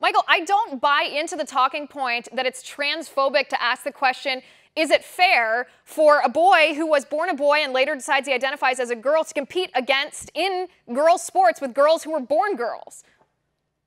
Michael, I don't buy into the talking point that it's transphobic to ask the question, is it fair for a boy who was born a boy and later decides he identifies as a girl to compete against in girls' sports with girls who were born girls?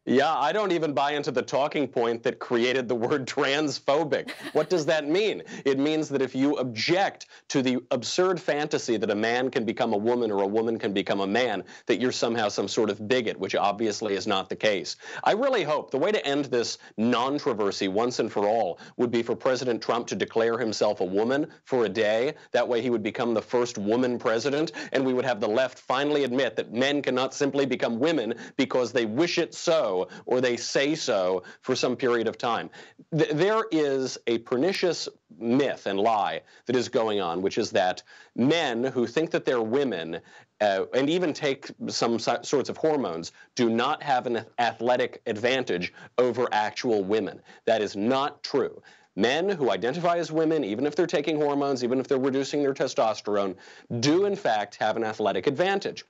Yeah, I don't even buy into the talking point that created the word transphobic. What does that mean? It means that if you object to the absurd fantasy that a man can become a woman or a woman can become a man, that you're somehow some sort of bigot, which obviously is not the case. I really hope the way to end this non-controversy once and for all would be for President Trump to declare himself a woman for a day. That way he would become the first woman president, and we would have the left finally admit that men cannot simply become women because they wish it so, or they say so for some period of time. There is a pernicious myth and lie that is going on, which is that men who think that they're women and even take some sorts of hormones do not have an athletic advantage over actual women. That is not true. Men who identify as women, even if they're taking hormones, even if they're reducing their testosterone, do in fact have an athletic advantage.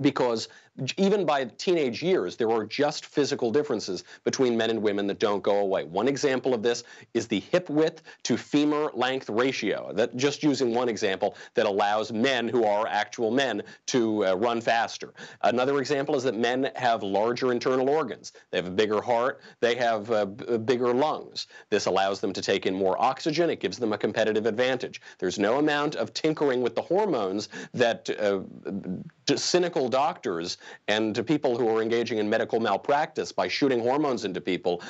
Because even by teenage years, there are just physical differences between men and women that don't go away. One example of this is the hip width to femur length ratio. That, just using one example, that allows men who are actual men to run faster. Another example is that men have larger internal organs. They have a bigger heart. They have bigger lungs. This allows them to take in more oxygen. It gives them a competitive advantage. There's no amount of tinkering with the hormones that cynical doctors and to people who are engaging in medical malpractice by shooting hormones into people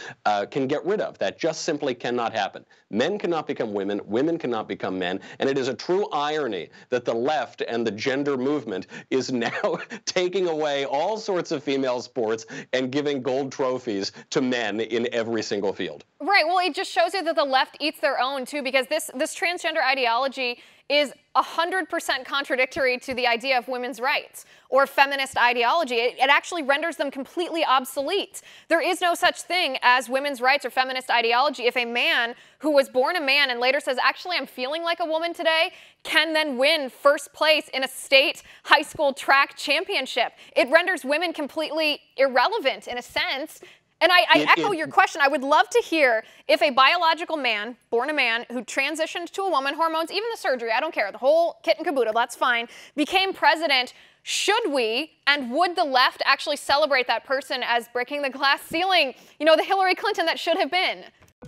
can get rid of. That just simply cannot happen. Men cannot become women, women cannot become men, and it is a true irony that the left and the gender movement is now taking away all sorts of female sports and giving gold trophies to men in every single field. Right, well, it just shows you that the left eats their own, too, because this transgender ideology is 100% contradictory to the idea of women's rights or feminist ideology. It actually renders them completely obsolete. There is no such thing as women's rights or feminist ideology if a man who was born a man and later says, actually, I'm feeling like a woman today, can then win first place in a state high school track championship. It renders women completely irrelevant in a sense. And I echo your question. I would love to hear if a biological man, born a man, who transitioned to a woman, hormones, even the surgery, I don't care, the whole kit and caboodle, that's fine, became president, should we and would the left actually celebrate that person as breaking the glass ceiling? You know, the Hillary Clinton that should have been.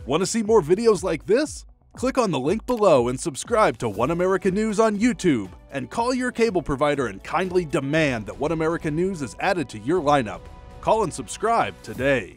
Want to see more videos like this? Click on the link below and subscribe to One American News on YouTube. And call your cable provider and kindly demand that One American News is added to your lineup. Call and subscribe today.